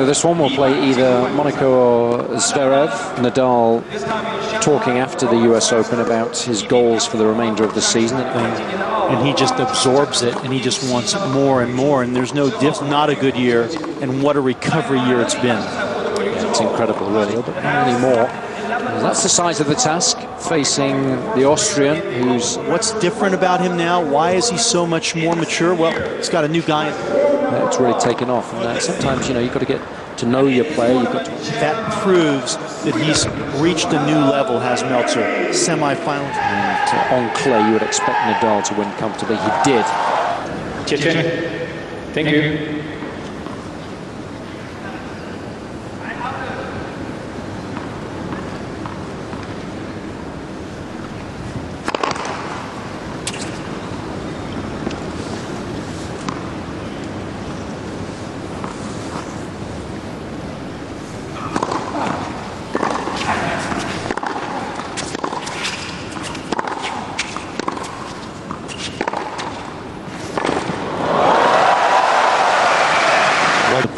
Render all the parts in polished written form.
This one will play either Monaco or Zverev. Nadal talking after the US Open about his goals for the remainder of the season. And he just absorbs it, and he just wants more and more. And there's not a good year, and what a recovery year it's been. Yeah, it's incredible, really. But not anymore. That's the size of the task, facing the Austrian, who's... What's different about him now? Why is he so much more mature? Well, he's got a new guy. It's really taken off. And sometimes, you've got to get to know your player. You've got to... That proves that he's reached a new level, has Melzer. Semi-final. And on clay, you would expect Nadal to win comfortably. He did. Thank you.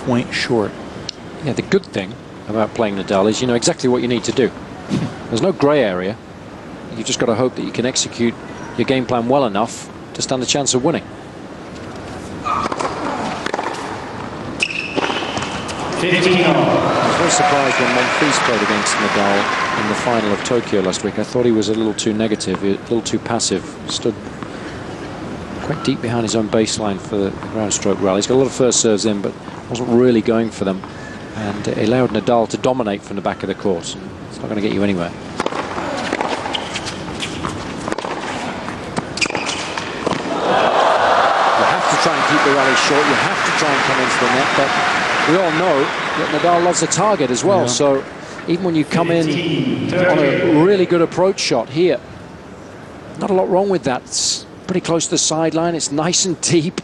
Point short. Yeah, the good thing about playing Nadal is you know exactly what you need to do. There's no grey area. You've just got to hope that you can execute your game plan well enough to stand a chance of winning. I was very surprised when Monfils played against Nadal in the final of Tokyo last week. I thought he was a little too negative, a little too passive. Stood quite deep behind his own baseline for the ground stroke rally. He's got a lot of first serves in, but wasn't really going for them, and it allowed Nadal to dominate from the back of the court. It's not going to get you anywhere. You have to try and keep the rally short. You have to try and come into the net, but we all know that Nadal loves a target as well. Yeah. So even when you come in on a really good approach shot here, not a lot wrong with that. It's pretty close to the sideline. It's nice and deep,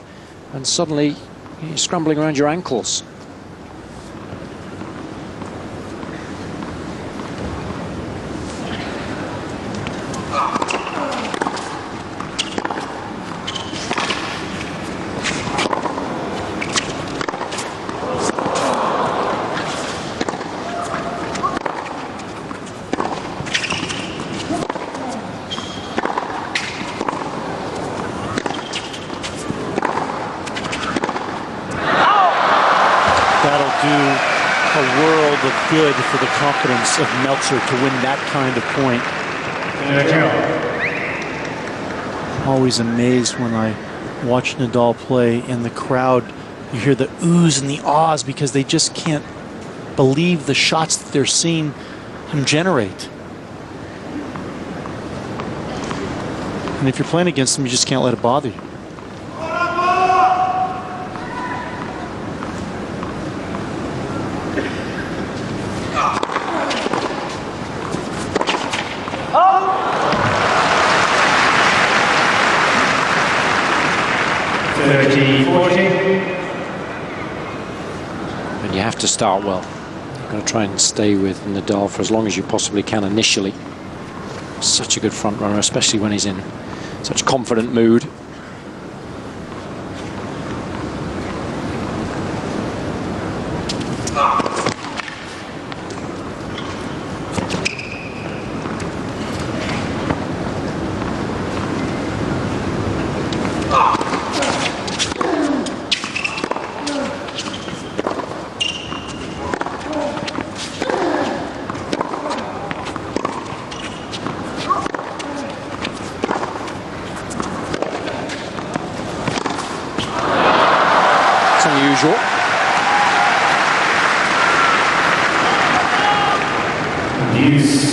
and suddenly you're scrambling around your ankles. Good for the confidence of Melzer to win that kind of point. I'm always amazed when I watch Nadal play in the crowd. You hear the oohs and the ahs because they just can't believe the shots that they're seeing him generate. And if you're playing against him, you just can't let it bother you. And you have to start well. You've got to try and stay with Nadal for as long as you possibly can initially. Such a good front runner, especially when he's in such confident mood.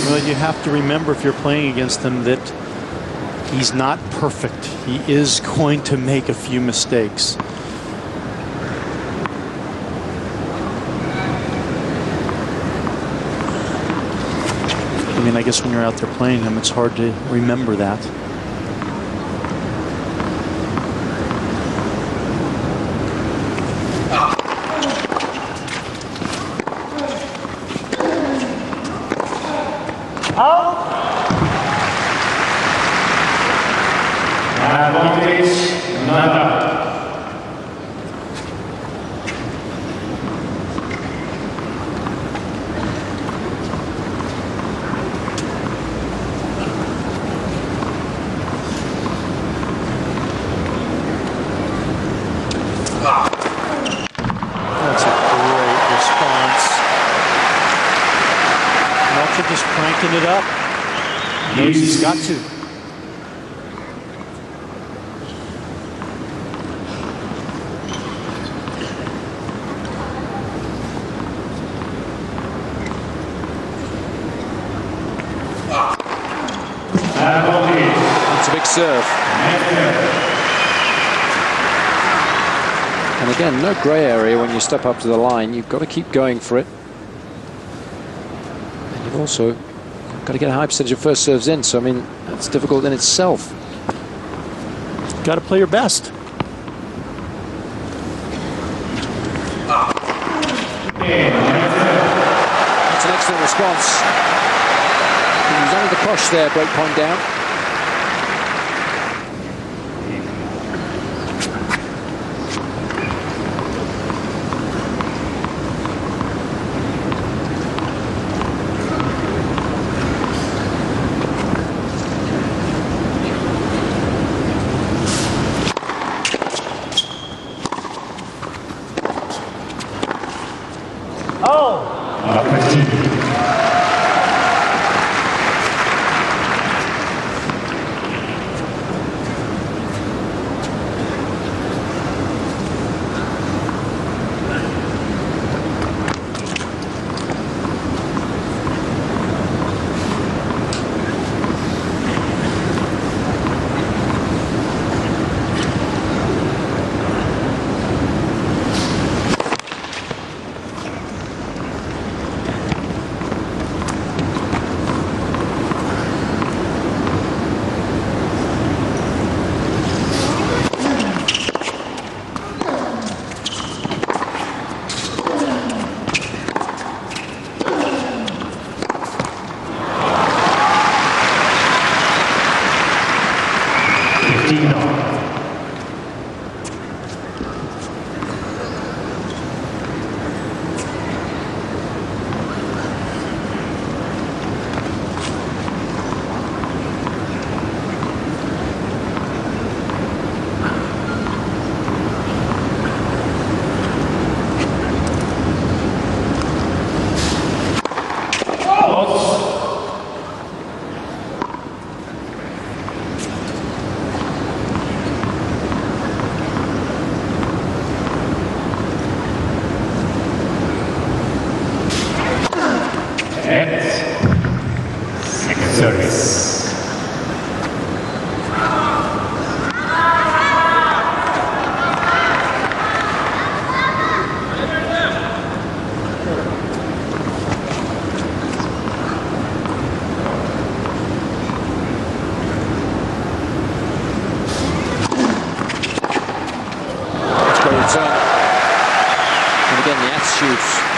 Well, you have to remember if you're playing against him that he's not perfect. He is going to make a few mistakes. I mean, I guess when you're out there playing him, it's hard to remember that. it up. Knows he's got to. It's a big serve. And again, no grey area when you step up to the line. You've got to keep going for it. And you've also got to get a high percentage of first serves in. So, I mean, that's difficult in itself. Got to play your best. That's an excellent response. He was under the cosh there, break point down.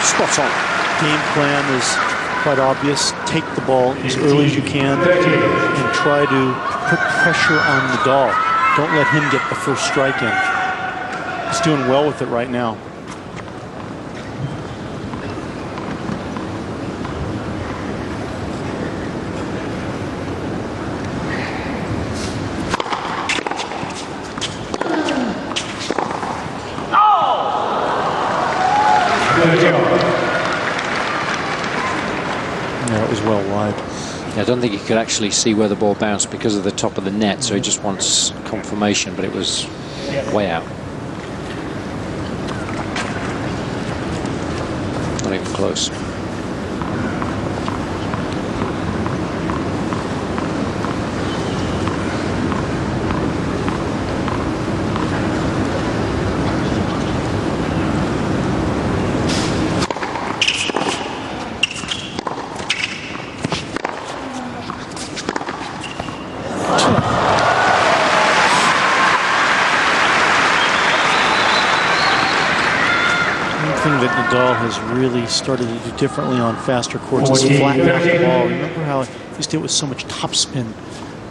Spot on. Game plan is quite obvious. Take the ball as early as you can and try to put pressure on Nadal. Don't let him get the first strike in. He's doing well with it right now. Yeah, it was well wide. I don't think he could actually see where the ball bounced because of the top of the net, so he just wants confirmation, but it was way out. Not even close. That Nadal has really started to do differently on faster courts is flatten out the ball. Remember how he used to do it with so much topspin.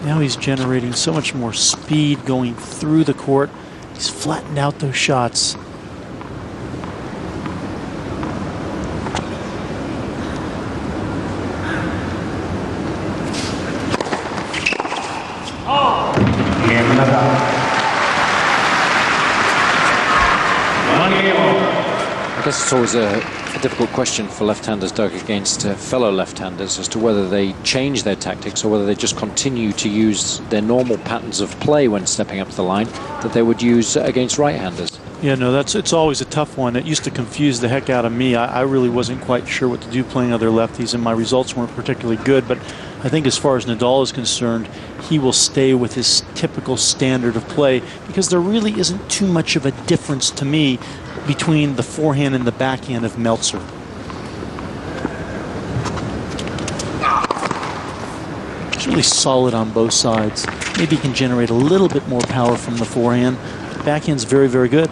Now he's generating so much more speed going through the court. He's flattened out those shots. I guess it's always a A difficult question for left-handers, Doug, against fellow left-handers as to whether they change their tactics or whether they just continue to use their normal patterns of play when stepping up to the line that they would use against right-handers. Yeah, no, it's always a tough one. It used to confuse the heck out of me. I really wasn't quite sure what to do playing other lefties, and my results weren't particularly good. But I think as far as Nadal is concerned, he will stay with his typical standard of play because there really isn't too much of a difference to me between the forehand and the backhand of Melzer. It's really solid on both sides. Maybe he can generate a little bit more power from the forehand. Backhand's very, very good.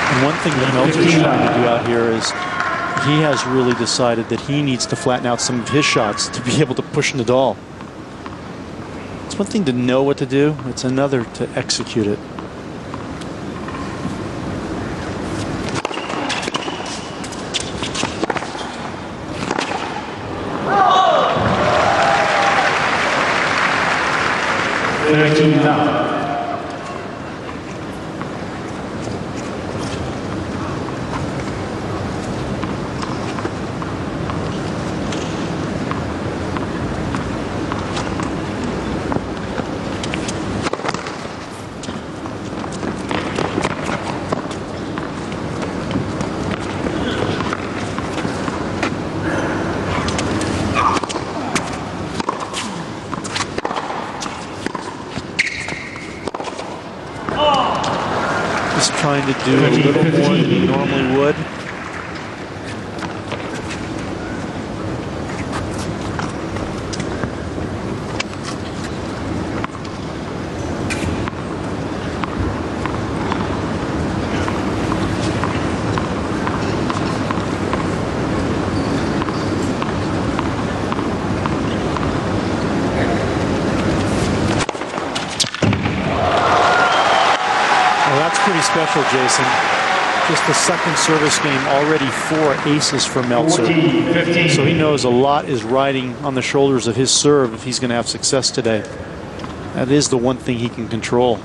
And one thing that Melzer's trying to do out here is he has really decided that he needs to flatten out some of his shots to be able to push Nadal. It's one thing to know what to do, it's another to execute it. Just trying to do a little more than he normally would. Pretty special, Jason. Just the second service game, already 4 aces for Melzer. So he knows a lot is riding on the shoulders of his serve if he's going to have success today. That is the one thing he can control.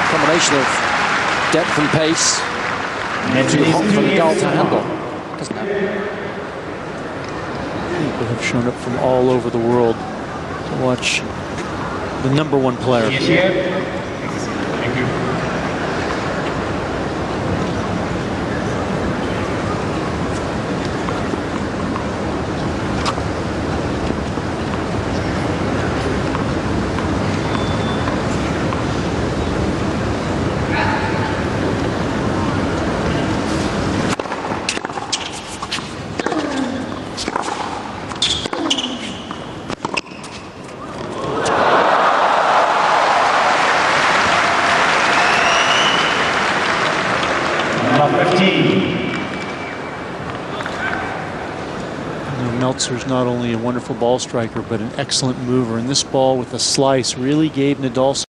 Combination of depth and pace. Too hot for Nadal to handle. Doesn't have. People have shown up from all over the world to watch the #1 player. Thank you. Melzer's not only a wonderful ball striker, but an excellent mover. And this ball with a slice really gave Nadal some